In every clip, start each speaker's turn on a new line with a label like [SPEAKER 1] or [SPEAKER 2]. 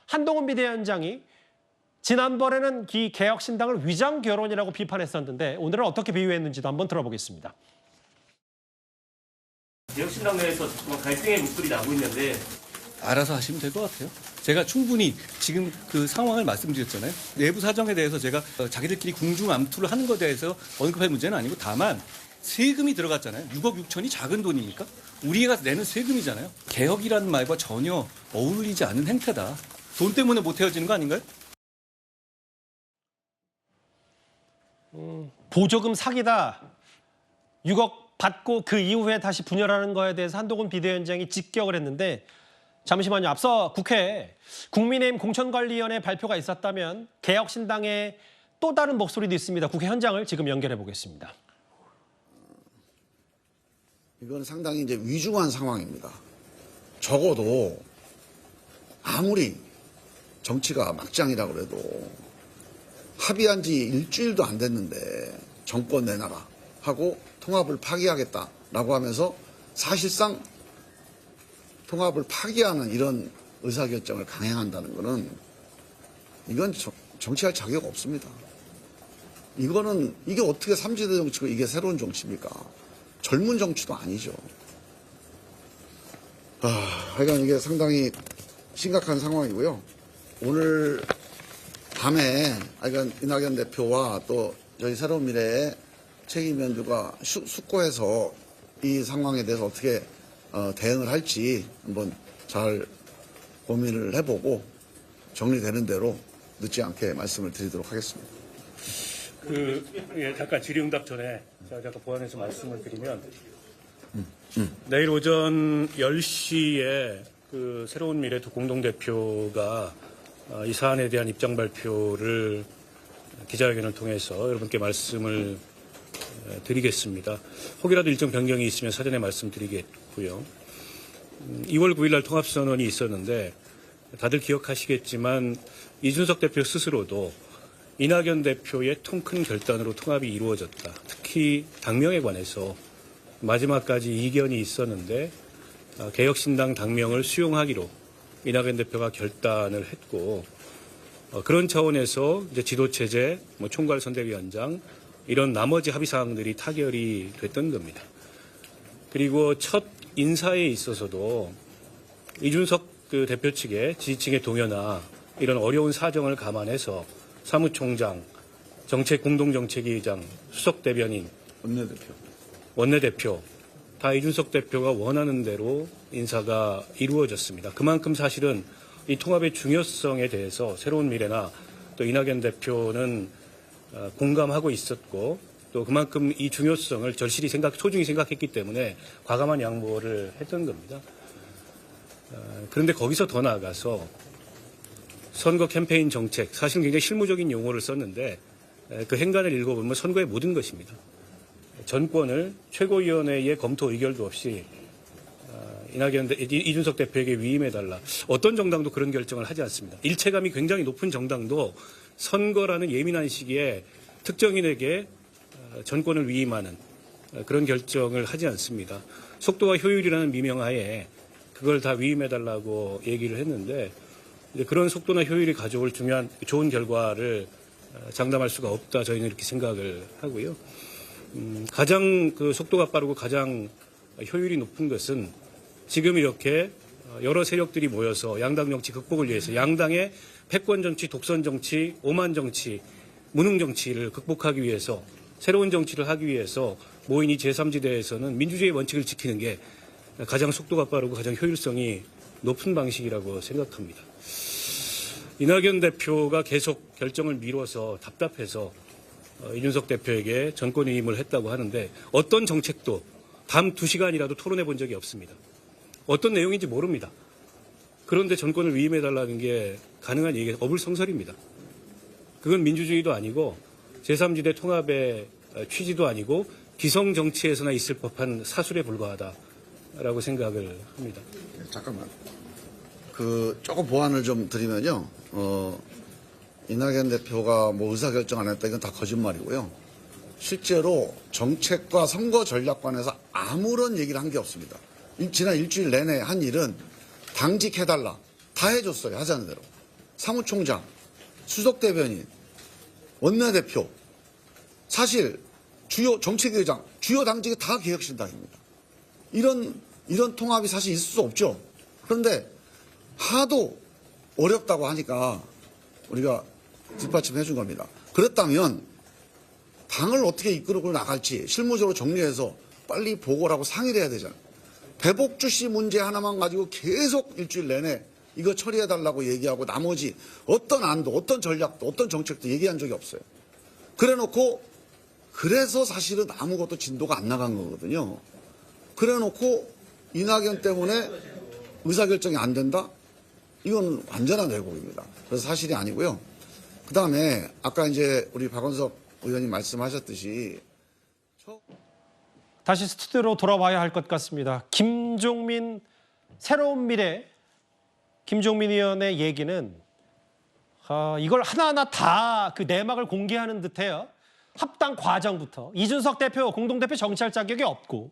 [SPEAKER 1] 한동훈 비대위원장이 지난번에는 이 개혁신당을 위장 결혼이라고 비판했었는데 오늘은 어떻게 비유했는지도 한번 들어보겠습니다.
[SPEAKER 2] 개혁신당 내에서 갈등의 목소리 나고 있는데
[SPEAKER 3] 알아서 하시면 될 것 같아요. 제가 충분히 지금 그 상황을 말씀드렸잖아요. 내부 사정에 대해서 제가 자기들끼리 궁중암투를 하는 것에 대해서 언급할 문제는 아니고 다만 세금이 들어갔잖아요. 6억 6천이 작은 돈이니까 우리가 내는 세금이잖아요. 개혁이라는 말과 전혀 어울리지 않은 행태다. 돈 때문에 못 헤어지는 거 아닌가요?
[SPEAKER 1] 보조금 사기다. 6억 받고 그 이후에 다시 분열하는 거에 대해서 한동훈 비대위원장이 직격을 했는데 잠시만요. 앞서 국회에 국민의힘 공천관리위원회 발표가 있었다면 개혁신당의 또 다른 목소리도 있습니다. 국회 현장을 지금 연결해 보겠습니다.
[SPEAKER 4] 이건 상당히 이제 위중한 상황입니다. 적어도 아무리 정치가 막장이라 그래도 합의한 지 일주일도 안 됐는데 정권 내놔라 하고 통합을 파기하겠다라고 하면서 사실상 통합을 파기하는 이런 의사결정을 강행한다는 것은 이건 정치할 자격 없습니다. 이게 어떻게 삼지대 정치고 이게 새로운 정치입니까? 젊은 정치도 아니죠. 하여간 이게 상당히 심각한 상황이고요. 오늘 밤에 하여간 이낙연 대표와 또 저희 새로운 미래의 책임위원들과 숙고해서 이 상황에 대해서 어떻게 대응을 할지 한번 잘 고민을 해보고 정리되는 대로 늦지 않게 말씀을 드리도록 하겠습니다.
[SPEAKER 2] 잠깐 질의응답 전에 제가 잠깐 보완해서 말씀을 드리면 내일 오전 10시에 그 새로운 미래 두 공동대표가 이 사안에 대한 입장 발표를 기자회견을 통해서 여러분께 말씀을 드리겠습니다. 혹이라도 일정 변경이 있으면 사전에 말씀드리겠고요. 2월 9일 날 통합선언이 있었는데 다들 기억하시겠지만 이준석 대표 스스로도 이낙연 대표의 통 큰 결단으로 통합이 이루어졌다. 특히 당명에 관해서 마지막까지 이견이 있었는데 개혁신당 당명을 수용하기로 이낙연 대표가 결단을 했고 그런 차원에서 이제 지도체제, 총괄선대위원장 이런 나머지 합의 사항들이 타결이 됐던 겁니다. 그리고 첫 인사에 있어서도 이준석 그 대표 측의 지지층의 동요나 이런 어려운 사정을 감안해서 사무총장, 공동정책위의장, 수석대변인, 원내대표 다 이준석 대표가 원하는 대로 인사가 이루어졌습니다. 그만큼 사실은 이 통합의 중요성에 대해서 새로운 미래나 또 이낙연 대표는 공감하고 있었고 또 그만큼 이 중요성을 절실히 소중히 생각했기 때문에 과감한 양보를 했던 겁니다. 그런데 거기서 더 나아가서 선거 캠페인 정책, 사실 굉장히 실무적인 용어를 썼는데 그 행간을 읽어보면 선거의 모든 것입니다. 전권을 최고위원회의 검토 의결도 없이 이준석 대표에게 위임해달라. 어떤 정당도 그런 결정을 하지 않습니다. 일체감이 굉장히 높은 정당도 선거라는 예민한 시기에 특정인에게 전권을 위임하는 그런 결정을 하지 않습니다. 속도와 효율이라는 미명하에 그걸 다 위임해달라고 얘기를 했는데 그런 속도나 효율이 가져올 좋은 결과를 장담할 수가 없다. 저희는 이렇게 생각을 하고요. 가장 그 속도가 빠르고 가장 효율이 높은 것은 지금 이렇게 여러 세력들이 모여서 양당 정치 극복을 위해서 양당의 패권 정치, 독선 정치, 오만 정치, 무능 정치를 극복하기 위해서 새로운 정치를 하기 위해서 모인 이 제3지대에서는 민주주의의 원칙을 지키는 게 가장 속도가 빠르고 가장 효율성이 높은 방식이라고 생각합니다. 이낙연 대표가 계속 결정을 미뤄서 답답해서 이준석 대표에게 전권 위임을 했다고 하는데 어떤 정책도 밤 2시간이라도 토론해 본 적이 없습니다. 어떤 내용인지 모릅니다. 그런데 전권을 위임해달라는 게 가능한 얘기가 어불성설입니다. 그건 민주주의도 아니고 제3지대 통합의 취지도 아니고 기성정치에서나 있을 법한 사술에 불과하다라고 생각을 합니다.
[SPEAKER 4] 잠깐만. 조금 보완을 좀 드리면요. 이낙연 대표가 의사결정 안 했다 이건 다 거짓말이고요. 실제로 정책과 선거 전략관에서 아무런 얘기를 한 게 없습니다. 지난 일주일 내내 한 일은 당직해달라. 다 해줬어요. 하자는 대로. 사무총장, 수석대변인, 원내대표, 사실 주요 정책위의장, 주요 당직이 다 개혁신당입니다. 이런 통합이 사실 있을 수 없죠. 그런데 하도 어렵다고 하니까 우리가 뒷받침해 준 겁니다. 그렇다면 당을 어떻게 이끌고 나갈지 실무적으로 정리해서 빨리 보고를 하고 상의를 해야 되잖아요. 배복주 씨 문제 하나만 가지고 계속 일주일 내내 이거 처리해달라고 얘기하고 나머지 어떤 안도, 어떤 전략도, 어떤 정책도 얘기한 적이 없어요. 그래놓고 그래서 사실은 아무것도 진도가 안 나간 거거든요. 그래놓고 이낙연 때문에 의사결정이 안 된다? 이건 완전한 왜곡입니다. 그래서 사실이 아니고요. 그 다음에 아까 이제 우리 박원석 의원님 말씀하셨듯이
[SPEAKER 1] 다시 스튜디오로 돌아와야 할 것 같습니다. 김종민 새로운 미래 김종민 의원의 얘기는 이걸 하나하나 다 그 내막을 공개하는 듯해요. 합당 과정부터 이준석 대표 공동대표 정치할 자격이 없고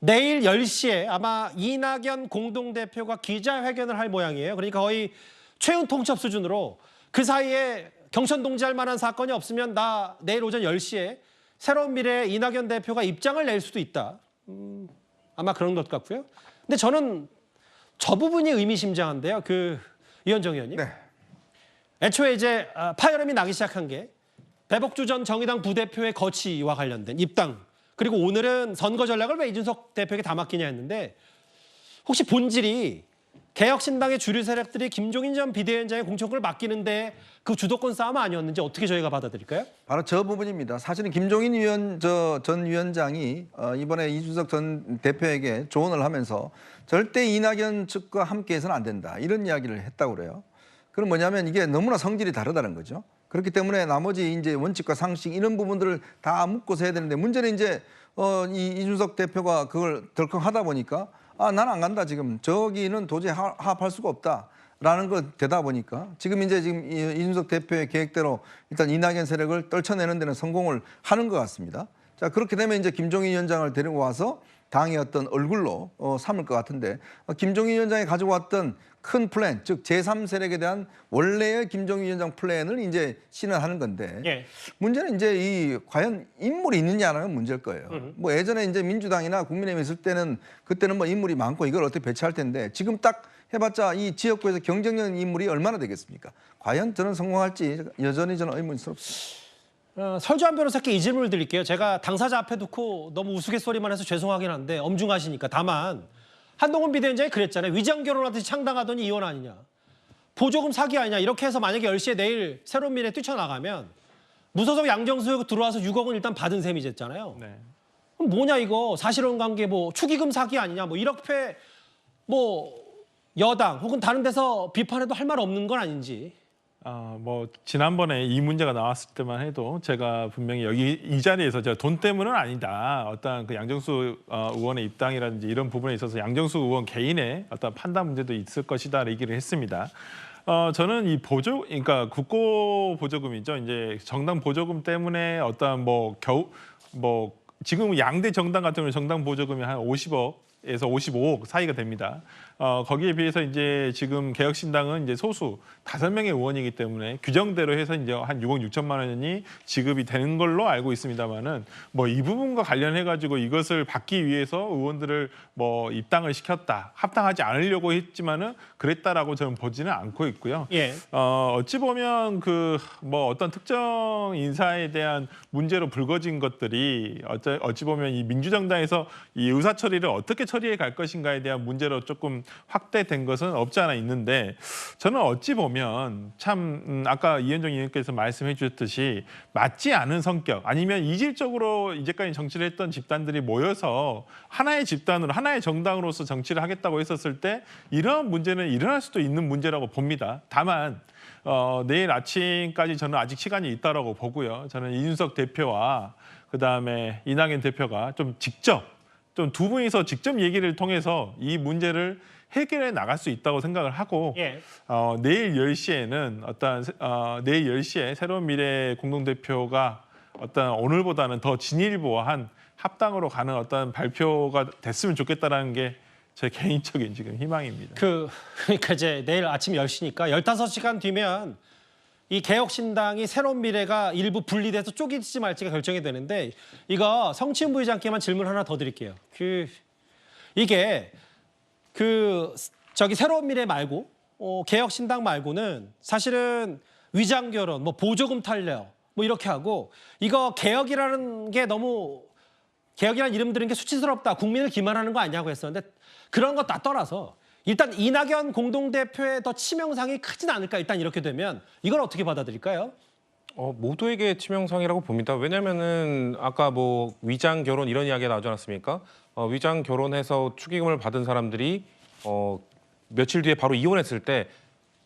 [SPEAKER 1] 내일 10시에 아마 이낙연 공동대표가 기자회견을 할 모양이에요. 그러니까 거의 최후 통첩 수준으로 그 사이에 경선 동지할 만한 사건이 없으면 나 내일 오전 10시에 새로운 미래의 이낙연 대표가 입장을 낼 수도 있다. 아마 그런 것 같고요. 근데 저는 저 부분이 의미심장한데요. 이현정 의원님.
[SPEAKER 5] 네.
[SPEAKER 1] 애초에 이제 파열음이 나기 시작한 게 배복주 전 정의당 부대표의 거취와 관련된 입당 그리고 오늘은 선거 전략을 왜 이준석 대표에게 다 맡기냐 했는데 혹시 본질이 개혁신당의 주류 세력들이 김종인 전 비대위원장의 공천권을 맡기는데 그 주도권 싸움 아니었는지 어떻게 저희가 받아들일까요?
[SPEAKER 5] 바로 저 부분입니다. 사실은 김종인 전 위원장이 이번에 이준석 전 대표에게 조언을 하면서 절대 이낙연 측과 함께해서는 안 된다 이런 이야기를 했다고 그래요. 그럼 뭐냐면 이게 너무나 성질이 다르다는 거죠. 그렇기 때문에 나머지 이제 원칙과 상식 이런 부분들을 다 묶어서 해야 되는데 문제는 이제 이준석 대표가 그걸 덜컥 하다 보니까 난 안 간다 지금 저기는 도저히 합할 수가 없다라는 거 되다 보니까 지금 이준석 대표의 계획대로 일단 이낙연 세력을 떨쳐내는 데는 성공을 하는 것 같습니다. 자 그렇게 되면 이제 김종인 위원장을 데리고 와서 당의 어떤 얼굴로 삼을 것 같은데 김종인 위원장이 가지고 왔던 큰 플랜, 즉 제3세력에 대한 원래의 김종인 위원장 플랜을 이제 실현하는 건데
[SPEAKER 1] 예.
[SPEAKER 5] 문제는 이제 과연 인물이 있느냐는 문제일 거예요. 뭐 예전에 이제 민주당이나 국민의힘 있을 때는 그때는 뭐 인물이 많고 이걸 어떻게 배치할 텐데 지금 딱 해봤자 이 지역구에서 경쟁력 인물이 얼마나 되겠습니까? 과연 저는 성공할지 여전히 저는 의문스럽습니다.
[SPEAKER 1] 설주한 변호사께 이 질문을 드릴게요. 제가 당사자 앞에 두고 너무 우스갯소리만 해서 죄송하긴 한데 엄중하시니까. 다만 한동훈 비대위원장이 그랬잖아요. 위장결혼하듯이 창당하더니 이혼 아니냐. 보조금 사기 아니냐. 이렇게 해서 만약에 10시에 내일 새로운 미래에 뛰쳐나가면 무소속 양정수 들어와서 6억은 일단 받은 셈이 됐잖아요.
[SPEAKER 6] 네.
[SPEAKER 1] 그럼 뭐냐 이거 사실혼 관계 축의금 사기 아니냐. 이렇게 여당 혹은 다른 데서 비판해도 할 말 없는 건 아닌지.
[SPEAKER 6] 지난번에 이 문제가 나왔을 때만 해도 제가 분명히 여기 이 자리에서 제가 돈 때문은 아니다. 어떤 그 양정수 의원의 입당이라든지 이런 부분에 있어서 양정수 의원 개인의 어떤 판단 문제도 있을 것이다 얘기를 했습니다. 저는 이 그러니까 국고 보조금이죠. 이제 정당 보조금 때문에 어떤 지금 양대 정당 같은 경우는 정당 보조금이 한 50억에서 55억 사이가 됩니다. 거기에 비해서 이제 지금 개혁신당은 이제 소수 5명의 의원이기 때문에 규정대로 해서 이제 한 6억 6천만 원이 지급이 되는 걸로 알고 있습니다만은 이 부분과 관련해 가지고 이것을 받기 위해서 의원들을 입당을 시켰다. 합당하지 않으려고 했지만은 그랬다라고 저는 보지는 않고 있고요.
[SPEAKER 1] 예.
[SPEAKER 6] 어찌 보면 어떤 특정 인사에 대한 문제로 불거진 것들이 어찌 보면 이 민주정당에서 이 의사 처리를 어떻게 처리해 갈 것인가에 대한 문제로 조금 확대된 것은 없지 않아 있는데 저는 어찌 보면 참 아까 이현정 의원께서 말씀해 주셨듯이 맞지 않은 성격 아니면 이질적으로 이제까지 정치를 했던 집단들이 모여서 하나의 집단으로 하나의 정당으로서 정치를 하겠다고 했었을 때 이러한 문제는 일어날 수도 있는 문제라고 봅니다. 다만 내일 아침까지 저는 아직 시간이 있다라고 보고요. 저는 이준석 대표와 그다음에 이낙연 대표가 좀 두 분이서 직접 얘기를 통해서 이 문제를 해결해 나갈 수 있다고 생각을 하고
[SPEAKER 1] 예.
[SPEAKER 6] 내일 10시에는 내일 10시에 새로운 미래 공동대표가 오늘보다는 더 진일보한 합당으로 가는 어떤 발표가 됐으면 좋겠다라는 게 제 개인적인 지금 희망입니다.
[SPEAKER 1] 그러니까 이제 내일 아침 10시니까 15시간 뒤면 이 개혁신당이 새로운 미래가 일부 분리돼서 쪼개지지 말지가 결정이 되는데 이거 성치훈 부회장께만 질문 하나 더 드릴게요. 이게 저기 새로운 미래 말고 개혁신당 말고는 사실은 위장결혼, 뭐 보조금 탈려 뭐 이렇게 하고 이거 개혁이라는 게 너무 개혁이라는 이름 들은 게 수치스럽다. 국민을 기만하는 거 아니냐고 했었는데 그런 것 다 떠나서 일단 이낙연 공동대표의 더 치명상이 크진 않을까. 일단 이렇게 되면 이걸 어떻게 받아들일까요?
[SPEAKER 7] 모두에게 치명상이라고 봅니다. 왜냐면은 아까 뭐 위장 결혼 이런 이야기가 나오지 않았습니까? 위장 결혼해서 축의금을 받은 사람들이 며칠 뒤에 바로 이혼했을 때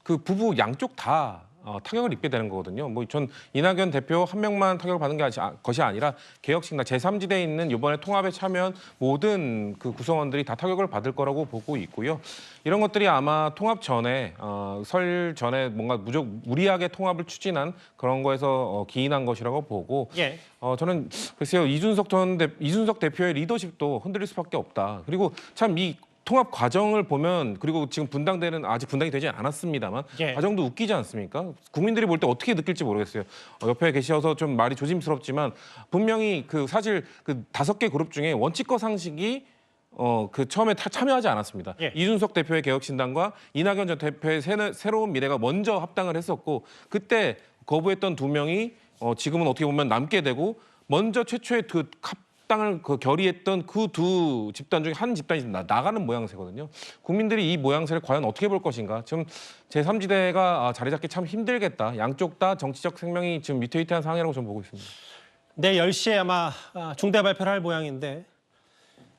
[SPEAKER 7] 그 부부 양쪽 다 타격을 입게 되는 거거든요. 뭐 전 이낙연 대표 한 명만 타격을 받는 것이 아니라 개혁신당 제3지대에 있는 이번에 통합에 참여한 모든 그 구성원들이 다 타격을 받을 거라고 보고 있고요. 이런 것들이 아마 통합 전에 설 전에 뭔가 무리하게 통합을 추진한 그런 거에서 기인한 것이라고 보고
[SPEAKER 1] 예.
[SPEAKER 7] 저는 글쎄요 이준석 대표의 리더십도 흔들릴 수밖에 없다. 그리고 참 이 통합 과정을 보면 그리고 지금 분당되는 아직 분당이 되지 않았습니다만
[SPEAKER 1] 예.
[SPEAKER 7] 과정도 웃기지 않습니까? 국민들이 볼 때 어떻게 느낄지 모르겠어요. 옆에 계셔서 좀 말이 조심스럽지만 분명히 사실 5개 그룹 중에 원칙과 상식이 처음에 참여하지 않았습니다.
[SPEAKER 1] 예.
[SPEAKER 7] 이준석 대표의 개혁신당과 이낙연 전 대표의 새로운 미래가 먼저 합당을 했었고 그때 거부했던 2명이 지금은 어떻게 보면 남게 되고 먼저 최초의 합당을 결의했던 그 2 집단 중에 한 집단이 나가는 모양새거든요. 국민들이 이 모양새를 과연 어떻게 볼 것인가. 지금 제3지대가 자리 잡기 참 힘들겠다. 양쪽 다 정치적 생명이 지금 위태위태한 상황이라고 저는 보고 있습니다.
[SPEAKER 1] 내일 10시에 아마 중대 발표를 할 모양인데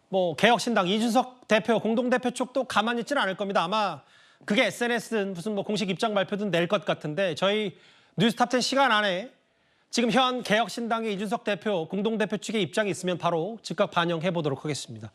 [SPEAKER 1] 뭐 개혁신당 이준석 대표 공동대표 쪽도 가만히 있지는 않을 겁니다. 아마 그게 SNS든 무슨 뭐 공식 입장 발표든 낼 것 같은데 저희 뉴스탑10 시간 안에 지금 현 개혁신당의 이준석 대표 공동대표 측의 입장이 있으면 바로 즉각 반영해 보도록 하겠습니다.